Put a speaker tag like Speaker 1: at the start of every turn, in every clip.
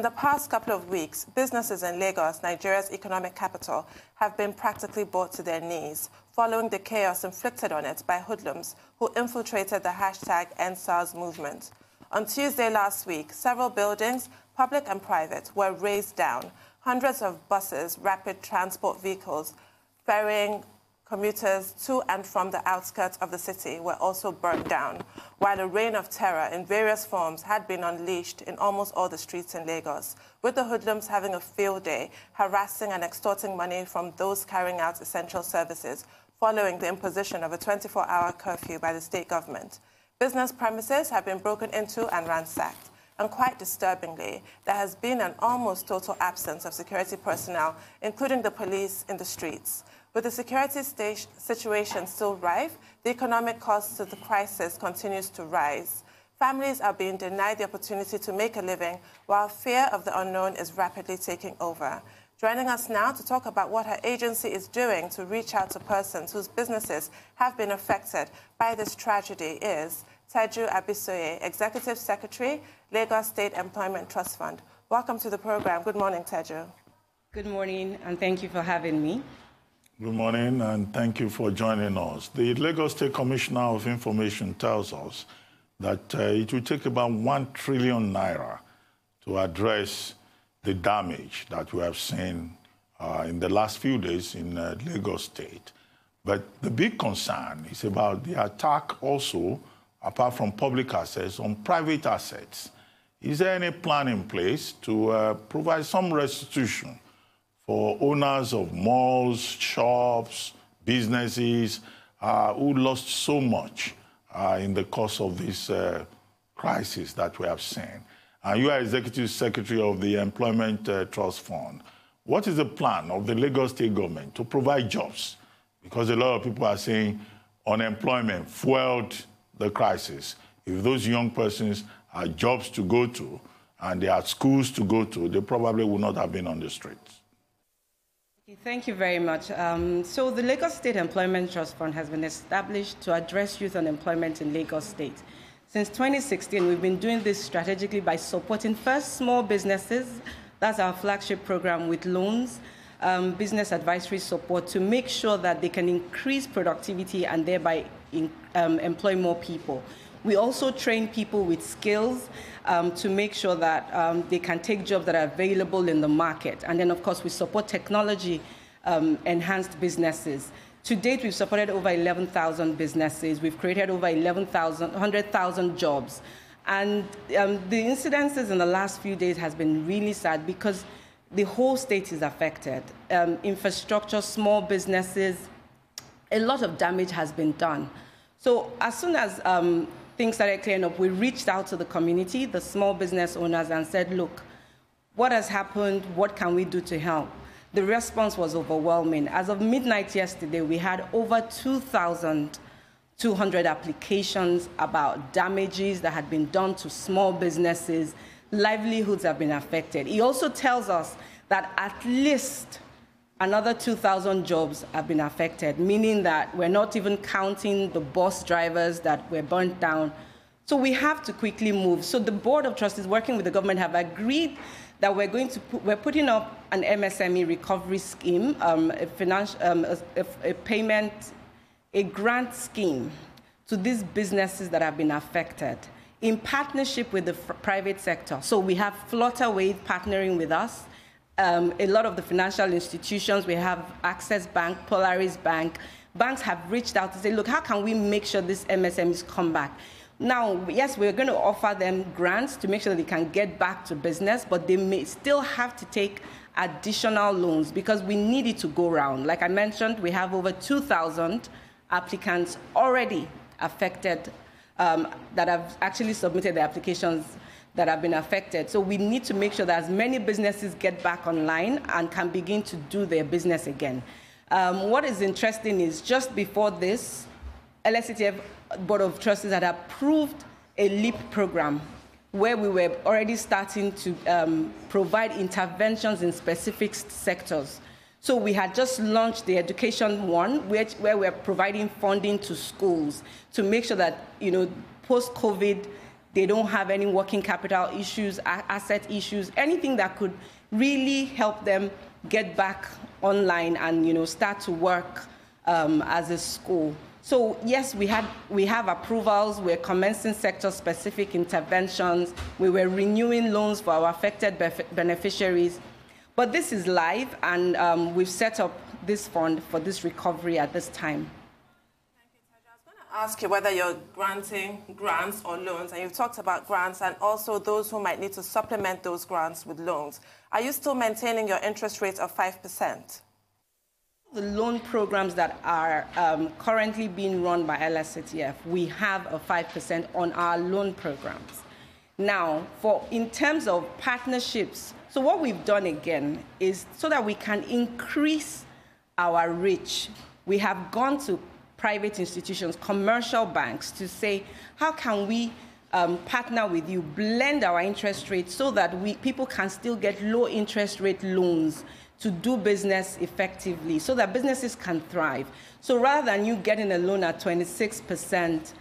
Speaker 1: the past couple of weeks, businesses in Lagos, Nigeria's economic capital, have been practically brought to their knees following the chaos inflicted on it by hoodlums who infiltrated the #EndSARS movement. On Tuesday last week, several buildings, public and private, were razed down. Hundreds of buses, rapid transport vehicles, ferrying commuters to and from the outskirts of the city were also burned down, while a reign of terror in various forms had been unleashed in almost all the streets in Lagos, with the hoodlums having a field day, harassing and extorting money from those carrying out essential services, following the imposition of a 24-hour curfew by the state government. Business premises have been broken into and ransacked. And quite disturbingly, there has been an almost total absence of security personnel, including the police, in the streets. With the security situation still rife, the economic cost to the crisis continues to rise. Families are being denied the opportunity to make a living, while fear of the unknown is rapidly taking over. Joining us now to talk about what her agency is doing to reach out to persons whose businesses have been affected by this tragedy is Teju Abisoye, Executive Secretary, Lagos State Employment Trust Fund. Welcome to the program. Good morning, Teju.
Speaker 2: Good morning, and thank you for having me.
Speaker 3: Good morning, and thank you for joining us. The Lagos State Commissioner of Information tells us that it will take about 1 trillion naira to address the damage that we have seen in the last few days in Lagos State. But the big concern is about the attack also, apart from public assets, on private assets. Is there any plan in place to provide some restitution for owners of malls, shops, businesses who lost so much in the course of this crisis that we have seen? You are Executive Secretary of the Employment Trust Fund. What is the plan of the Lagos State government to provide jobs? Because a lot of people are saying unemployment fueled the crisis. If those young persons had jobs to go to and they had schools to go to, they probably would not have been on the streets.
Speaker 2: Thank you very much. So the Lagos State Employment Trust Fund has been established to address youth unemployment in Lagos State. Since 2016, we've been doing this strategically by supporting first small businesses. That's our flagship program with loans, business advisory support to make sure that they can increase productivity and thereby employ more people. We also train people with skills to make sure that they can take jobs that are available in the market. And then, of course, we support technology-enhanced businesses. To date, we've supported over 11,000 businesses. We've created over 100,000 jobs. And the incidences in the last few days has been really sad because the whole state is affected. Infrastructure, small businesses, a lot of damage has been done. So as soon as things started clearing up, we reached out to the community, the small business owners, and said, look, what has happened? What can we do to help? The response was overwhelming. As of midnight yesterday, we had over 2,200 applications about damages that had been done to small businesses. Livelihoods have been affected. He also tells us that at least another 2,000 jobs have been affected, meaning that we're not even counting the bus drivers that were burnt down. So we have to quickly move. So the Board of Trustees working with the government have agreed that we're putting up an MSME recovery scheme, a grant scheme to these businesses that have been affected in partnership with the private sector. So we have Flutterwave partnering with us. A lot of the financial institutions, we have Access Bank, Polaris Bank. Banks have reached out to say, look, how can we make sure these MSMEs come back? Now, yes, we're going to offer them grants to make sure that they can get back to business, but they may still have to take additional loans because we need it to go round. Like I mentioned, we have over 2,000 applicants already affected that have actually submitted their applications that have been affected. So we need to make sure that as many businesses get back online and can begin to do their business again. What is interesting is just before this, LSCTF Board of Trustees had approved a LEAP program where we were already starting to provide interventions in specific sectors. So we had just launched the education one, where we're providing funding to schools to make sure that, post-COVID, They don't have any working capital issues, asset issues, anything that could really help them get back online and start to work as a school. So yes, we have approvals. We're commencing sector-specific interventions. We were renewing loans for our affected beneficiaries. But this is live, and we've set up this fund for this recovery at this time.
Speaker 1: Thank you, Teju. I was going to ask you whether you're granting grants or loans, and you've talked about grants and also those who might need to supplement those grants with loans. Are you still maintaining your interest rate of 5%?
Speaker 2: The loan programs that are currently being run by LSATF, we have a 5% on our loan programs. Now, in terms of partnerships, so what we've done again is so that we can increase our reach, we have gone to private institutions, commercial banks, to say, how can we partner with you, blend our interest rates so that people can still get low interest rate loans to do business effectively, so that businesses can thrive. So rather than you getting a loan at 26%,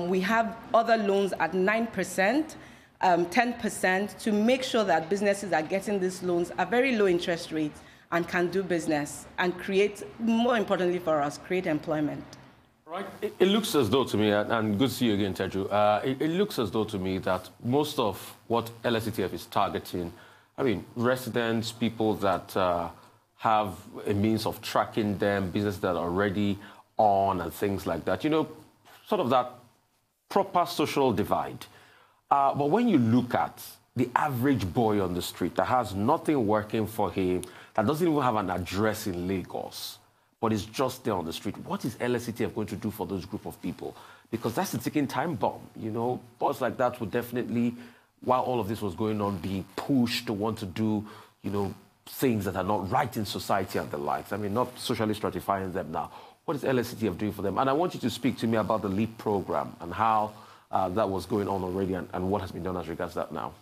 Speaker 2: we have other loans at 9%, 10%, to make sure that businesses are getting these loans at very low interest rates and can do business and create, more importantly for us, create employment.
Speaker 4: Right. It looks as though to me, and good to see you again, Teju, it looks as though to me that most of what LSATF is targeting, I mean, residents, people that have a means of tracking them, businesses that are already on and things like that, sort of that proper social divide. But when you look at the average boy on the street that has nothing working for him, that doesn't even have an address in Lagos, but is just there on the street, what is LSATF going to do for those group of people? Because that's the ticking time bomb. Thoughts like that would definitely, while all of this was going on, be pushed to want to do, things that are not right in society and the likes. I mean, not socially stratifying them now. What is LSATF doing for them? And I want you to speak to me about the LEAP program and how that was going on already and what has been done as regards that now.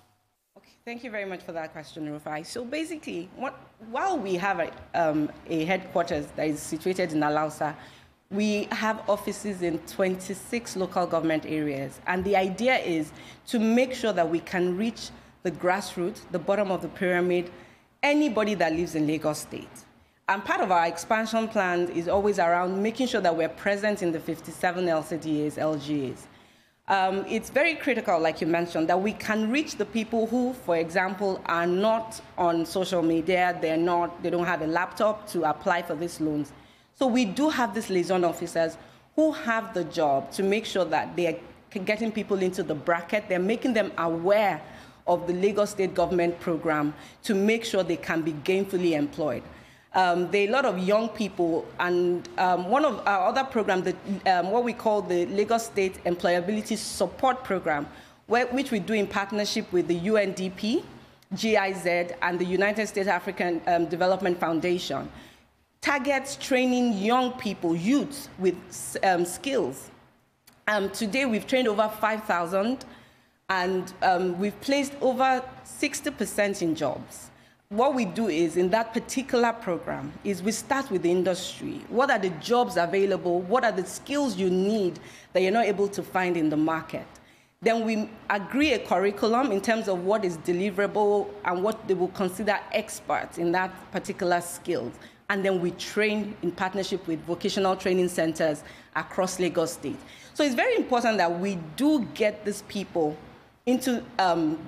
Speaker 2: Okay, thank you very much for that question, Rufai. So basically, while we have a headquarters that is situated in Alausa, we have offices in 26 local government areas. And the idea is to make sure that we can reach the grassroots, the bottom of the pyramid, anybody that lives in Lagos State. And part of our expansion plan is always around making sure that we're present in the 57 LCDAs, LGAs. It's very critical, like you mentioned, that we can reach the people who, for example, are not on social media, they don't have a laptop to apply for these loans. So we do have these liaison officers who have the job to make sure that they're getting people into the bracket, they're making them aware of the Lagos State government program to make sure they can be gainfully employed. There are a lot of young people, and one of our other programs, what we call the Lagos State Employability Support Program, which we do in partnership with the UNDP, GIZ, and the United States African Development Foundation, targets training young people, youths, with skills. Today, we've trained over 5,000, and we've placed over 60% in jobs. What we do is, in that particular program, is we start with the industry. What are the jobs available? What are the skills you need that you're not able to find in the market? Then we agree a curriculum in terms of what is deliverable and what they will consider experts in that particular skills. And then we train in partnership with vocational training centers across Lagos State. So it's very important that we do get these people into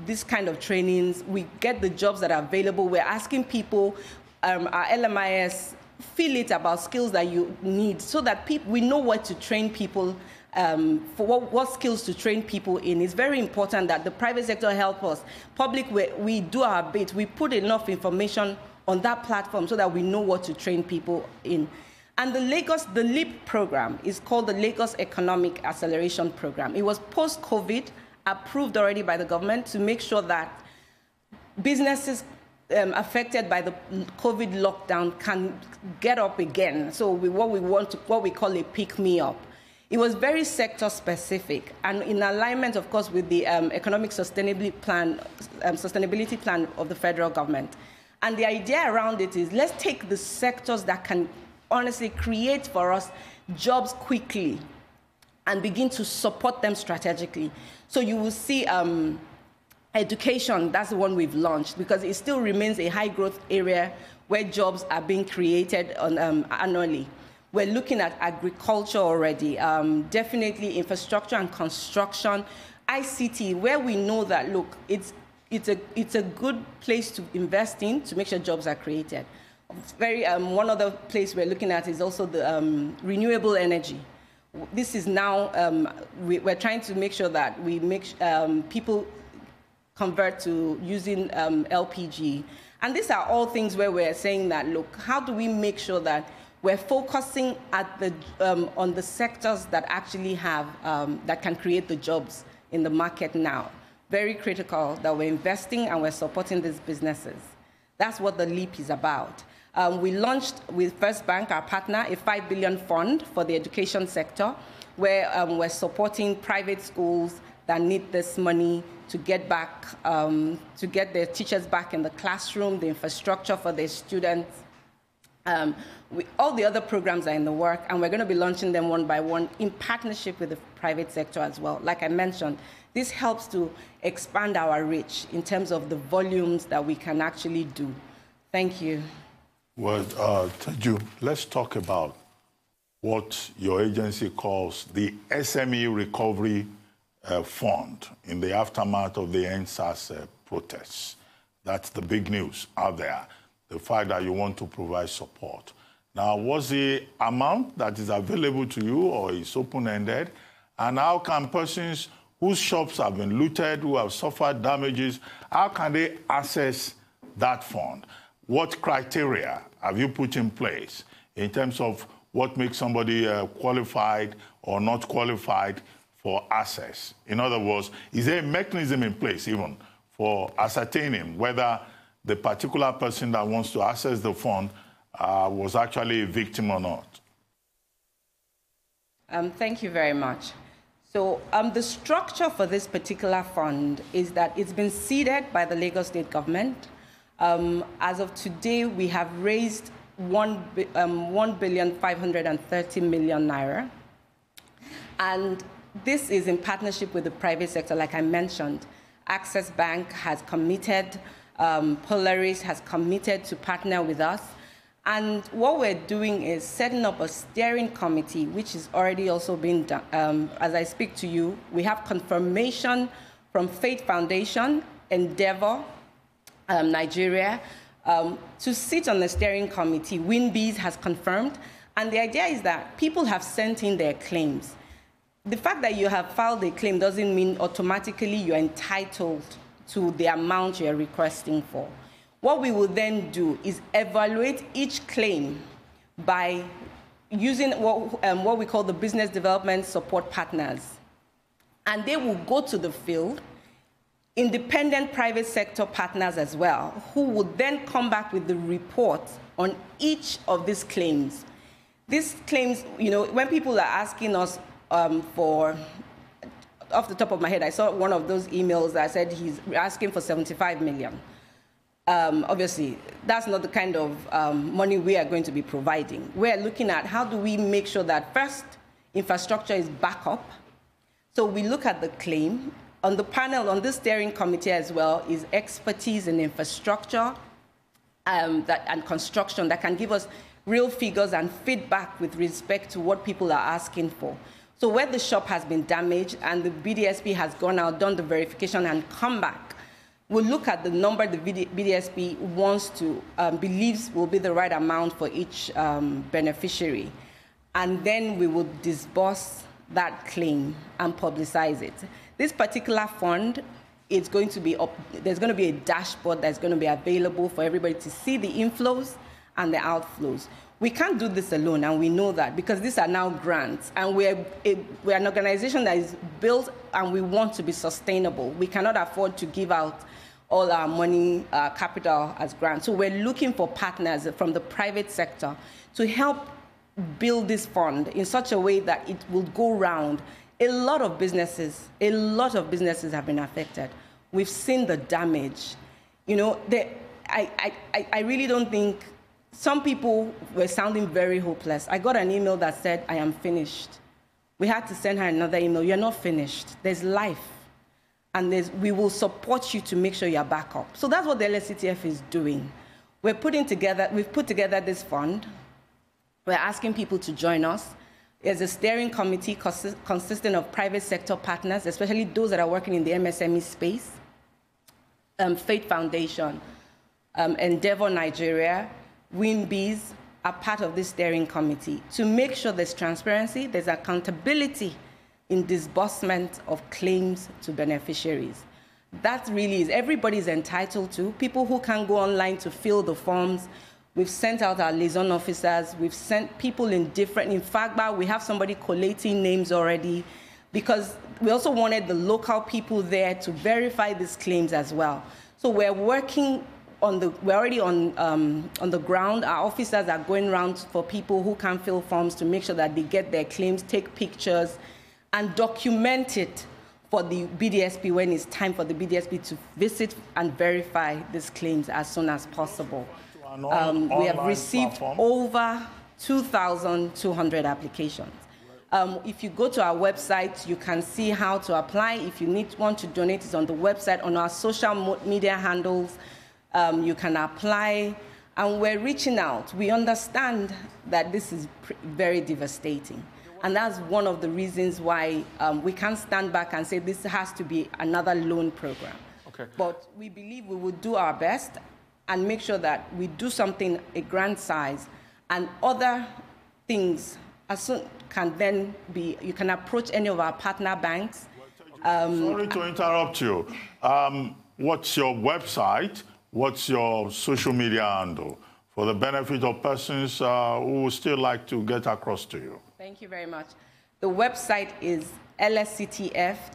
Speaker 2: this kind of trainings. We get the jobs that are available. We're asking people, our LMIS, feel it about skills that you need so that we know what to train people, for what skills to train people in. It's very important that the private sector help us. Public, we do our bit. We put enough information on that platform so that we know what to train people in. And the LEAP program is called the Lagos Economic Acceleration Program. It was post-COVID, approved already by the government to make sure that businesses affected by the COVID lockdown can get up again. So what we call a pick-me-up. It was very sector-specific and in alignment, of course, with the economic sustainability plan of the federal government. And the idea around it is, let's take the sectors that can honestly create for us jobs quickly and begin to support them strategically. So you will see education, that's the one we've launched, because it still remains a high-growth area where jobs are being created annually. We're looking at agriculture already, definitely infrastructure and construction, ICT, where we know that, look, it's a good place to invest in to make sure jobs are created. One other place we're looking at is also the renewable energy. This is now, we're trying to make sure that we make people convert to using LPG. And these are all things where we're saying that, look, how do we make sure that we're focusing on the sectors that actually have, that can create the jobs in the market now? Very critical that we're investing and we're supporting these businesses. That's what the LEAP is about. We launched with First Bank, our partner, a $5 billion fund for the education sector, where we're supporting private schools that need this money to get their teachers back in the classroom, the infrastructure for their students. All the other programs are in the work, and we're going to be launching them one by one in partnership with the private sector as well. Like I mentioned, this helps to expand our reach in terms of the volumes that we can actually do. Thank you.
Speaker 3: Well, Teju, let's talk about what your agency calls the SME Recovery Fund in the aftermath of the NSAS protests. That's the big news out there, the fact that you want to provide support. Now, what's the amount that is available to you, or is open-ended? And how can persons whose shops have been looted, who have suffered damages, how can they access that fund? What criteria have you put in place in terms of what makes somebody qualified or not qualified for access? In other words, is there a mechanism in place even for ascertaining whether the particular person that wants to access the fund was actually a victim or not?
Speaker 2: Thank you very much. So the structure for this particular fund is that it's been seeded by the Lagos State government. As of today, we have raised 1,530 million naira. And this is in partnership with the private sector, like I mentioned. Access Bank has committed, Polaris has committed to partner with us. And what we're doing is setting up a steering committee, which is already also being done. As I speak to you, we have confirmation from Faith Foundation, Endeavor, Nigeria, to sit on the steering committee. WinBees has confirmed. And the idea is that people have sent in their claims. The fact that you have filed a claim doesn't mean automatically you're entitled to the amount you're requesting for. What we will then do is evaluate each claim by using what we call the business development support partners. And they will go to the field, independent private sector partners as well, who would then come back with the report on each of these claims. These claims, you know, when people are asking us for, off the top of my head, I saw one of those emails that said he's asking for 75 million. Obviously, that's not the kind of money we are going to be providing. We're looking at how do we make sure that first, infrastructure is back up. So we look at the claim. On the panel, on this steering committee as well, is expertise in infrastructure and construction that can give us real figures and feedback with respect to what people are asking for. So where the shop has been damaged and the BDSP has gone out, done the verification and come back, we'll look at the number the BDSP wants to, believes will be the right amount for each beneficiary. And then we will disburse that claim and publicize it. This particular fund is going to be there's going to be a dashboard that's going to be available for everybody to see the inflows and the outflows. We can't do this alone, and we know that because these are now grants, and we're an organization that is built and we want to be sustainable. We cannot afford to give out all our money, capital as grants. So we're looking for partners from the private sector to help build this fund in such a way that it will go round. A lot of businesses have been affected. We've seen the damage. You know, I really don't think, some people were sounding very hopeless. I got an email that said, I am finished. We had to send her another email. You're not finished. There's life. And we will support you to make sure you're back up. So that's what the LSCTF is doing. We've put together this fund. We're asking people to join us. There's a steering committee consisting of private sector partners, especially those that are working in the MSME space, Faith Foundation, Endeavor Nigeria, WinBees are part of this steering committee to make sure there's transparency, there's accountability in disbursement of claims to beneficiaries. That really is, everybody's entitled to. People who can go online to fill the forms. We've sent out our liaison officers. We've sent people in FAGBA, we have somebody collating names already, because we also wanted the local people there to verify these claims as well. So we're working we're already on the ground. Our officers are going around for people who can fill forms to make sure that they get their claims, take pictures, and document it for the BDSP when it's time for the BDSP to visit and verify these claims as soon as possible. We have received over 2,200 applications. If you go to our website, you can see how to apply. If you want to donate, it's on the website. On our social media handles, you can apply. And we're reaching out. We understand that this is very devastating. And that's one of the reasons why we can't stand back and say this has to be another loan program. Okay. But we believe we will do our best and make sure that we do something a grand size, and other things can then be, you can approach any of our partner banks.
Speaker 3: Sorry to interrupt you. What's your website? What's your social media handle for the benefit of persons who would still like to get across to you?
Speaker 2: Thank you very much. The website is lsctf.ng.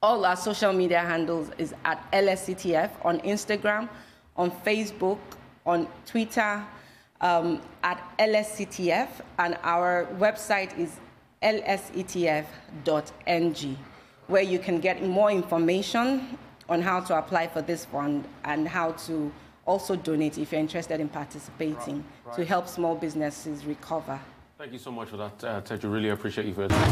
Speaker 2: All our social media handles is at LSCTF on Instagram, on Facebook, on Twitter, at LSCTF, and our website is lsetf.ng, where you can get more information on how to apply for this fund and how to also donate if you're interested in participating to help small businesses recover.
Speaker 4: Thank you so much for that, Teju. Really appreciate you for your time.